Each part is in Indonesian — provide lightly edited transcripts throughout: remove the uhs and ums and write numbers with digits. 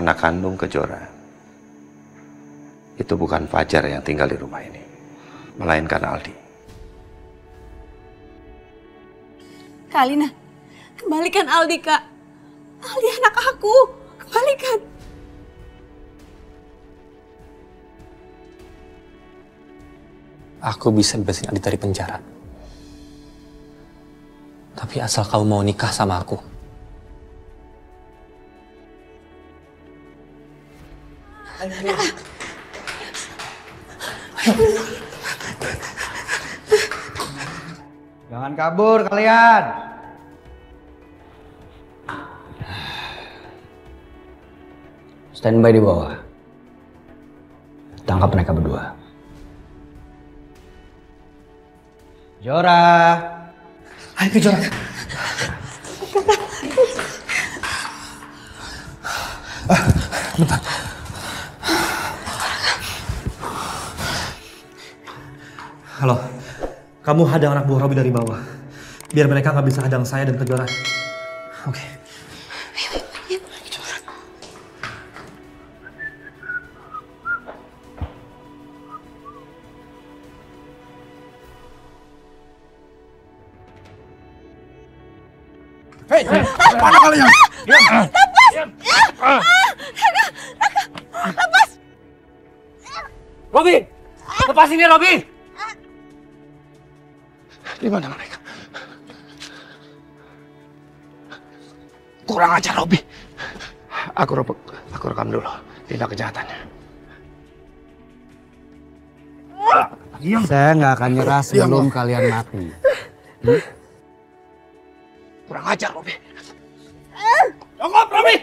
anak kandung Kejora, itu bukan Fajar yang tinggal di rumah ini, melainkan Aldi. Kak Alina, kembalikan Aldi, Kak. Aldi anak aku, kembalikan. Aku bisa bebasin Aldi dari penjara. Tapi asal kamu mau nikah sama aku. Jangan kabur kalian. Standby di bawah. Tangkap mereka berdua. Jora. Ayo ke Jora. Bentar. Halo, kamu hadang anak buah Robi dari bawah. Biar mereka nggak bisa hadang saya dan Kejora. Oke. Hei, mana kalian? Lepas! Robi! Lepasin dia, Robi! Di mana mereka? Kurang ajar, Robi. Aku rekam dulu tindak kejahatannya. Saya nggak akan nyerah sebelum kalian mati. Kurang ajar, Robi. Tunggu, Robi!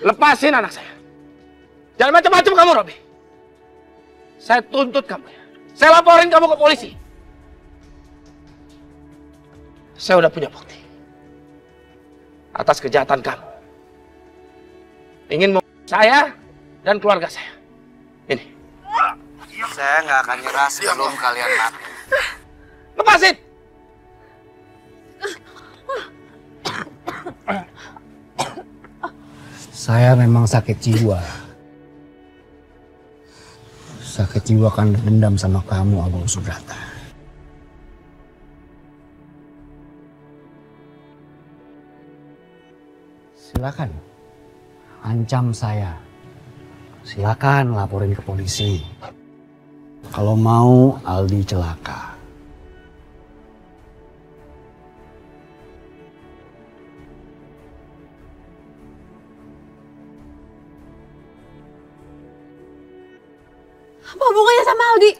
Lepasin anak saya. Jangan macam-macam kamu, Robi. Saya tuntut kamu. Saya laporin kamu ke polisi. Saya udah punya bukti atas kejahatan kamu. Ingin membunuh saya dan keluarga saya. Ini. Saya nggak akan nyerah sebelum kalian mati. Lepasin! Saya memang sakit jiwa. Sakit jiwa kan dendam sama kamu, Agung Subrata. Silakan, ancam saya. Silakan laporin ke polisi. Kalau mau Aldi celaka. Apa hubungannya sama Aldi?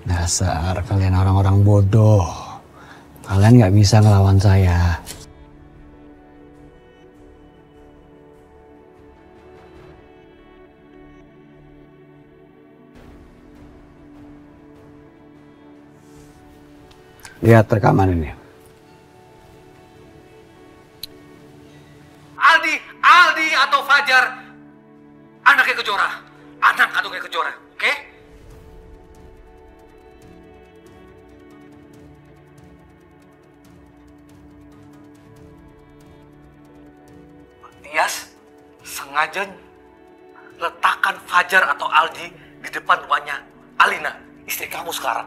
Dasar kalian orang-orang bodoh. Kalian nggak bisa ngelawan saya. Lihat rekaman ini. Aldi atau Fajar, anaknya Kejora. Anak kandungnya Kejora, oke? Tias sengaja letakkan Fajar atau Aldi di depan rumahnya Alina, istri kamu sekarang.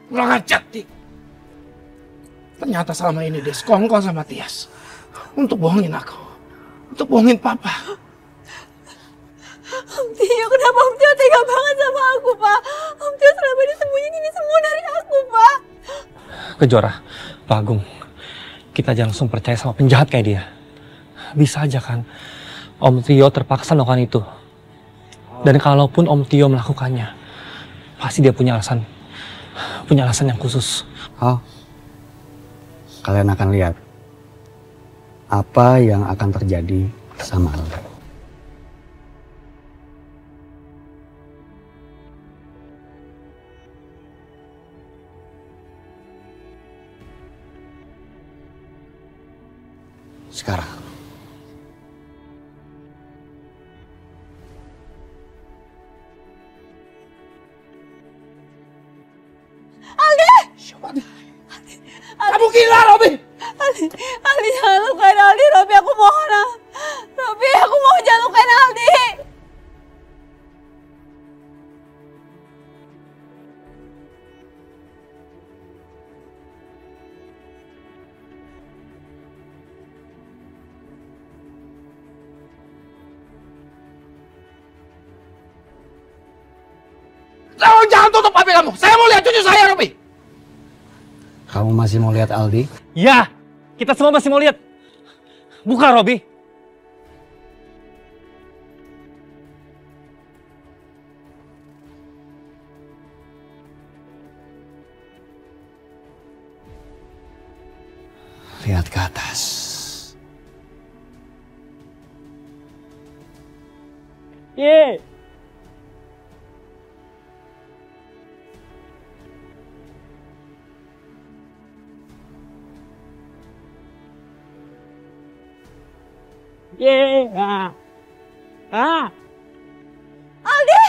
Kurang ajar, Dik. Ternyata selama ini dia sekongkol sama Tias. Untuk bohongin aku. Untuk bohongin Papa. Om Tio, kenapa Om Tio tega banget sama aku, Pak? Om Tio selama ini sembunyiin ini semua dari aku, Pak. Kejora, Pak Agung, kita jangan langsung percaya sama penjahat kayak dia. Bisa aja kan, Om Tio terpaksa melakukan itu. Dan kalaupun Om Tio melakukannya, pasti dia punya alasan yang khusus. Oh, kalian akan lihat apa yang akan terjadi sama Aldi. Sekarang. Kamu gila, Robi! Aldi jangan lukain Aldi, Robi, aku mohon. Robi, aku mau jangan lukain Aldi. Jangan tutup HP kamu. Saya mau lihat cucu saya, Robi. Kamu masih mau lihat Aldi? Ya, kita semua masih mau lihat. Buka, Robi. Lihat ke atas. Ye. Ye. Aldi!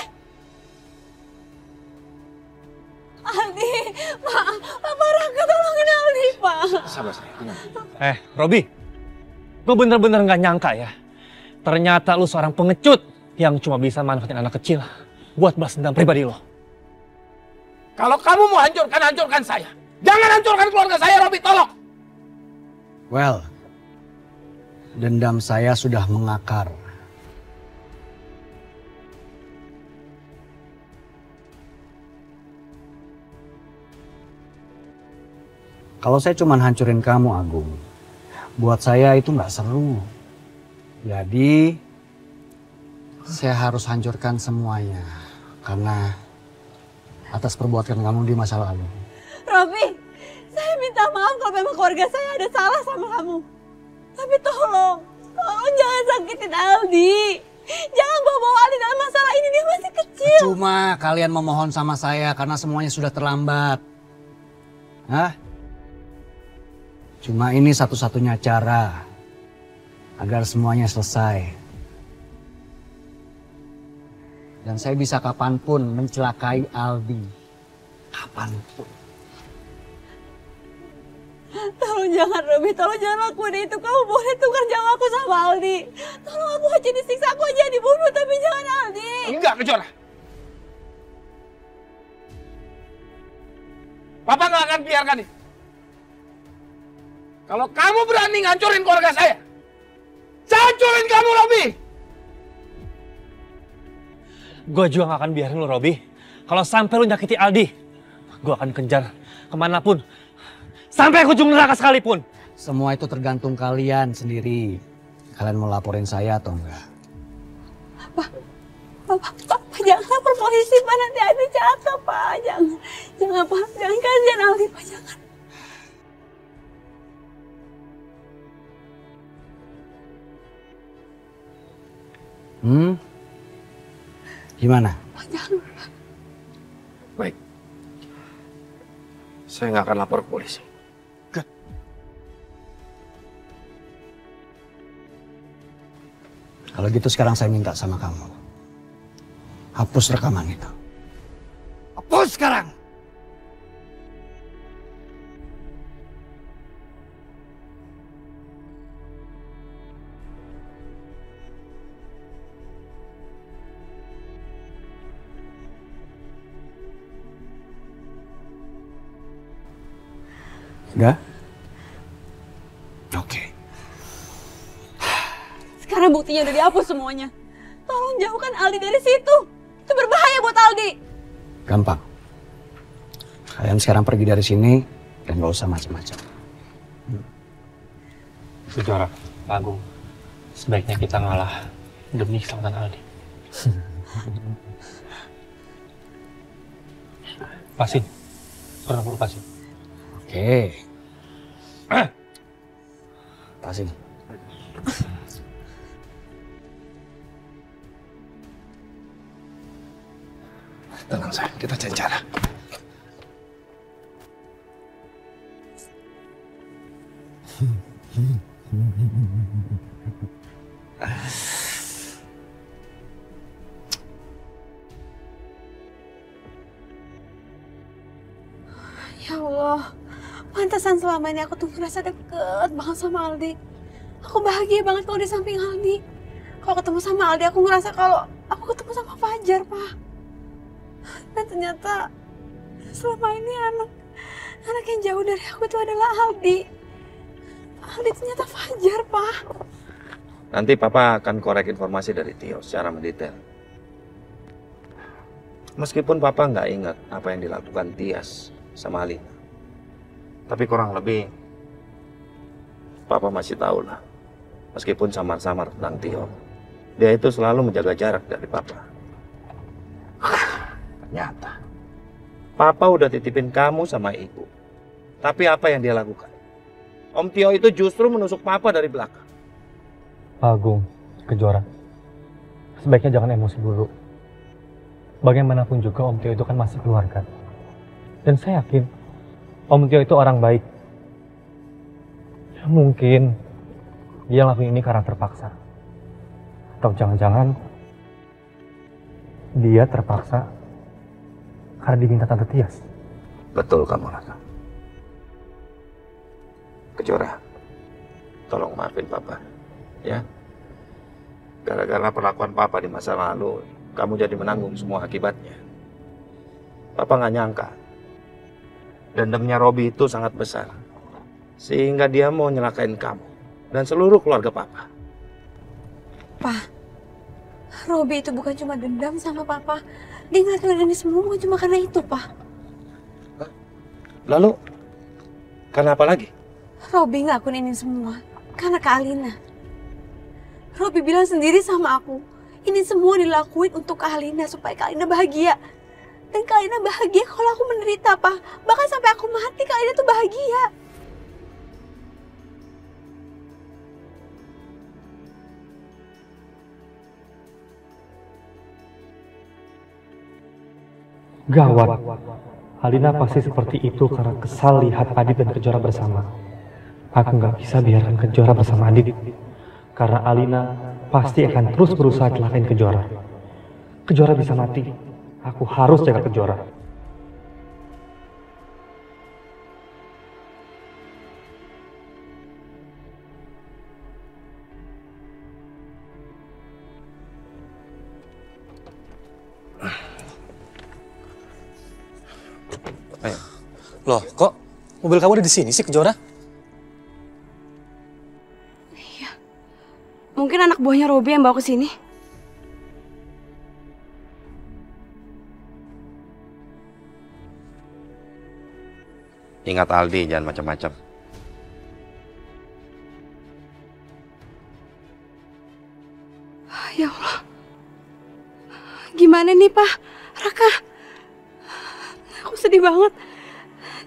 Aldi, Pak Raka tolongin Aldi, Pak. Sabar, saya. Robi. Gue bener-bener gak nyangka ya. Ternyata lu seorang pengecut yang cuma bisa manfaatin anak kecil buat balas dendam pribadi lo. Kalau kamu mau hancurkan saya. Jangan hancurkan keluarga saya, Robi, tolong. Well, dendam saya sudah mengakar. Kalau saya cuma hancurin kamu, Agung, buat saya itu nggak seru. Jadi, saya harus hancurkan semuanya. Karena atas perbuatan kamu di masa lalu. Robi, saya minta maaf kalau memang keluarga saya ada salah sama kamu. Tapi tolong jangan sakitin Aldi. Jangan bawa Aldi dalam masalah ini, dia masih kecil. Cuma kalian memohon sama saya karena semuanya sudah terlambat. Hah? Cuma ini satu-satunya cara agar semuanya selesai. Dan saya bisa kapanpun mencelakai Aldi. Kapanpun. Tolong jangan, Robi, tolong jangan lakuin itu. Kamu boleh tukar nyawa aku sama Aldi. Tolong aku aja disiksa, aku aja dibunuh, tapi jangan Aldi. Enggak, Kejora. Papa nggak akan biarkan itu. Kalau kamu berani ngancurin keluarga saya hancurin kamu, Robi. Gue juga gak akan biarin lo, Robi. Kalau sampai lo nyakiti Aldi, gue akan kejar kemanapun. Sampai ke ujung neraka sekalipun. Semua itu tergantung kalian sendiri. Kalian mau laporin saya atau enggak? Pak, jangan lapor polisi, Pak. Nanti Aldi celaka, Pak. Jangan, Pak. Jangan, kasihan Aldi, Pak. Jangan. Gimana? Pak, jangan. Baik. Saya nggak akan lapor ke polisi. Kalau gitu sekarang saya minta sama kamu. Hapus rekaman itu. Hapus sekarang! Udah? Oke. Sekarang buktinya udah dihapus semuanya. Tolong jauhkan Aldi dari situ. Itu berbahaya buat Aldi. Gampang. Kalian sekarang pergi dari sini dan gak usah macam-macam. Kejora, Pak Agung, sebaiknya kita ngalah demi keselamatan Aldi. Pasin, pernah perlu pasin. Oke. Pasin. Tenang, saya. Kita cari cara. Ya Ya Allah, pantasan selama ini aku tuh ngerasa deket banget sama Aldi. Aku bahagia banget kalau di samping Aldi. Kalau ketemu sama Aldi, aku ngerasa kalau aku ketemu sama Fajar, Pak. Dan ternyata selama ini anak yang jauh dari aku itu adalah Aldi. Aldi ternyata Fajar, Pak. Nanti Papa akan korek informasi dari Tio secara mendetail. Meskipun Papa nggak ingat apa yang dilakukan Tias sama Alina. Tapi kurang lebih, Papa masih tahu lah. Meskipun samar-samar tentang Tio, dia itu selalu menjaga jarak dari Papa. Ternyata, Papa udah titipin kamu sama Ibu. Tapi apa yang dia lakukan? Om Tio itu justru menusuk Papa dari belakang. Agung, Kejora, sebaiknya jangan emosi dulu. Bagaimanapun juga Om Tio itu kan masih keluarga. Dan saya yakin Om Tio itu orang baik. Ya, mungkin dia lakuin ini karena terpaksa. Atau jangan-jangan dia terpaksa karena diminta Tante Tias. Betul kamu, Raka. Kejora, tolong maafin Papa, ya. Gara-gara perlakuan Papa di masa lalu, kamu jadi menanggung semua akibatnya. Papa nggak nyangka, dendamnya Robi itu sangat besar. Sehingga dia mau nyelakain kamu dan seluruh keluarga Papa. Pak, Robi itu bukan cuma dendam sama Papa. Dia ngelakuin ini semua bukan cuma karena itu, Pak. Lalu, karena apa lagi? Robi ngelakuin ini semua karena Kak Alina. Robi bilang sendiri sama aku, ini semua dilakuin untuk Kak Alina supaya Kak Alina bahagia. Dan Kak Alina bahagia kalau aku menderita, Pak. Bahkan sampai aku mati, Kak Alina tuh bahagia. Gawat, Alina pasti seperti itu karena kesal lihat Adit dan Kejora bersama. Aku nggak bisa biarkan Kejora bersama Adit. Karena Alina pasti akan terus berusaha celakain Kejora. Kejora bisa mati. Aku harus jaga Kejora. Loh, kok mobil kamu ada di sini sih, Kejora? Iya. Mungkin anak buahnya Robi yang bawa ke sini. Ingat Aldi, jangan macam-macam. Ya Allah. Gimana nih, Pak? Raka. Aku sedih banget.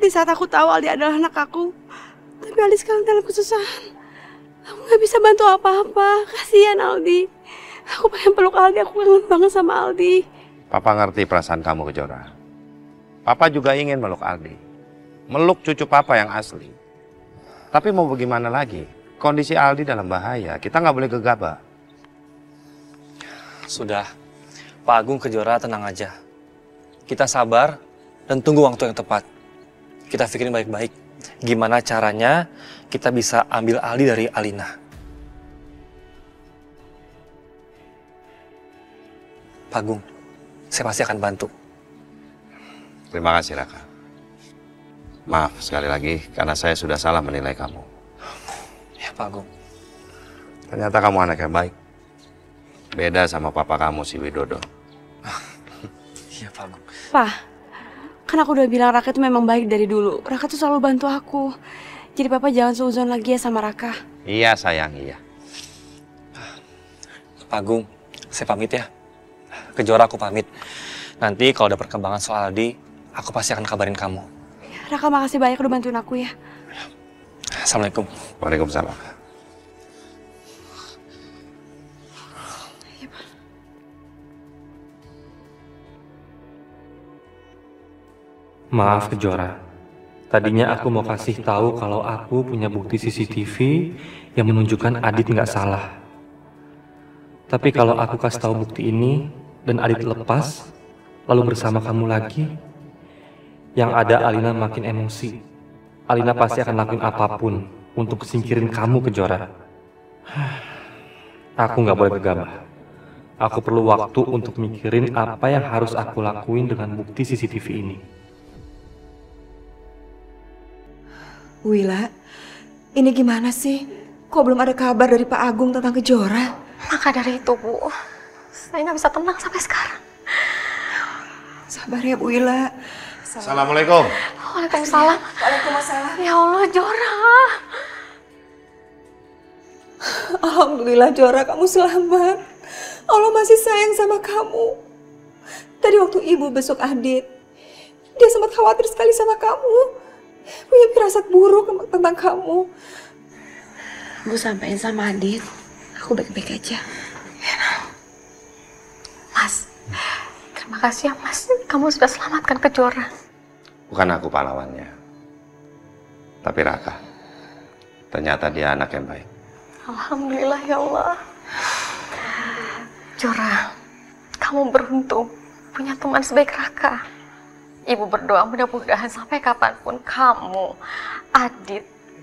Di saat aku tahu Aldi adalah anak aku. Tapi Aldi sekarang dalam kesusahan. Aku gak bisa bantu apa-apa. Kasihan Aldi. Aku pengen peluk Aldi. Aku kangen banget sama Aldi. Papa ngerti perasaan kamu, Kejora. Papa juga ingin meluk Aldi. Meluk cucu Papa yang asli. Tapi mau bagaimana lagi? Kondisi Aldi dalam bahaya. Kita nggak boleh gegabah. Sudah, Pak Agung, Kejora, tenang aja. Kita sabar dan tunggu waktu yang tepat. Kita pikirin baik-baik. Gimana caranya kita bisa ambil Aldi dari Alina. Pak Agung, saya pasti akan bantu. Terima kasih, Raka. Maaf sekali lagi karena saya sudah salah menilai kamu. Ya, Pak Agung. Ternyata kamu anak yang baik. Beda sama papa kamu, si Widodo. Iya, Pak Agung. Pak, kan aku udah bilang Raka itu memang baik dari dulu. Raka tuh selalu bantu aku. Jadi Papa jangan suuzon lagi ya sama Raka. Iya, sayang, iya. Pak Agung, saya pamit ya. Kejora aku pamit. Nanti kalau ada perkembangan soal Aldi, aku pasti akan kabarin kamu. Raka makasih banyak udah bantuin aku ya. Assalamualaikum. Waalaikumsalam. Maaf Kejora, tadinya aku mau kasih tahu kalau aku punya bukti CCTV yang menunjukkan Adit nggak salah. Tapi kalau aku kasih tahu bukti ini dan Adit lepas, lalu bersama kamu lagi, Yang ada Alina makin emosi. Alina pasti akan lakuin apapun untuk singkirin kamu Kejora. Aku nggak boleh gegabah. Aku perlu waktu untuk mikirin apa yang harus aku lakuin dengan bukti CCTV ini. Wila, ini gimana sih? Kok belum ada kabar dari Pak Agung tentang Kejora? Maka dari itu, Bu, saya nggak bisa tenang sampai sekarang. Sabar ya, Bu Wila. Assalamualaikum. Waalaikumsalam. Waalaikumsalam. Ya Allah, Jora. Alhamdulillah, Jora, kamu selamat. Allah masih sayang sama kamu. Tadi waktu Ibu besok Adit, dia sempat khawatir sekali sama kamu. Punya firasat buruk tentang kamu. Bu sampein sama Adit, aku baik-baik aja. Mas, terima kasih ya Mas. Kamu sudah selamatkan Kejora. Bukan aku pahlawannya, tapi Raka. Ternyata dia anak yang baik. Alhamdulillah ya Allah. Jora, kamu beruntung punya teman sebaik Raka. Ibu berdoa mudah-mudahan sampai kapanpun kamu, Adit,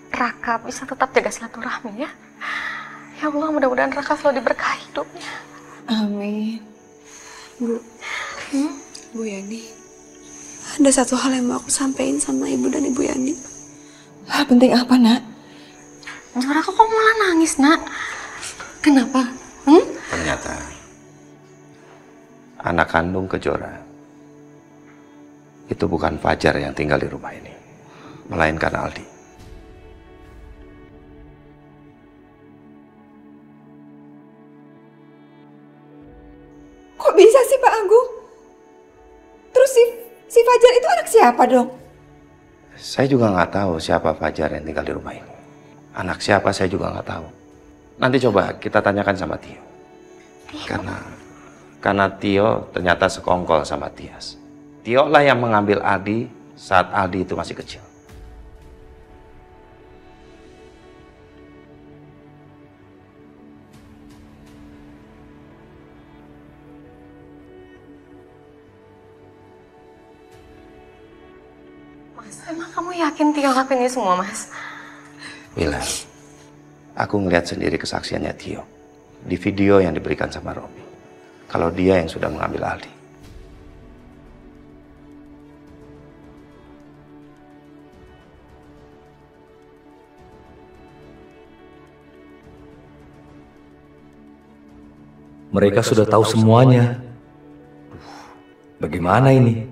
Raka bisa tetap jaga silaturahmi ya. Ya Allah, mudah-mudahan Raka selalu diberkahi hidupnya. Amin. Bu, Bu Yani, ada satu hal yang mau aku sampaikan sama Ibu dan Ibu Yani. Hal penting apa, Nak? Jora, kok kamu malah nangis, Nak? Kenapa? Ternyata anak kandung Kejora itu bukan Fajar yang tinggal di rumah ini, melainkan Aldi. Kok bisa sih Pak Agung? Terus si Fajar itu anak siapa dong? Saya juga nggak tahu siapa Fajar yang tinggal di rumah ini. Anak siapa saya juga nggak tahu. Nanti coba kita tanyakan sama Tio. Karena Tio ternyata sekongkol sama Tias. Tio lah yang mengambil Aldi saat Aldi itu masih kecil. Mas, emang kamu yakin Tio ngelakuin ini semua, Mas? Wila, aku ngeliat sendiri kesaksiannya Tio di video yang diberikan sama Robi. Kalau dia yang sudah mengambil Aldi. Mereka sudah tahu semuanya. Bagaimana ini?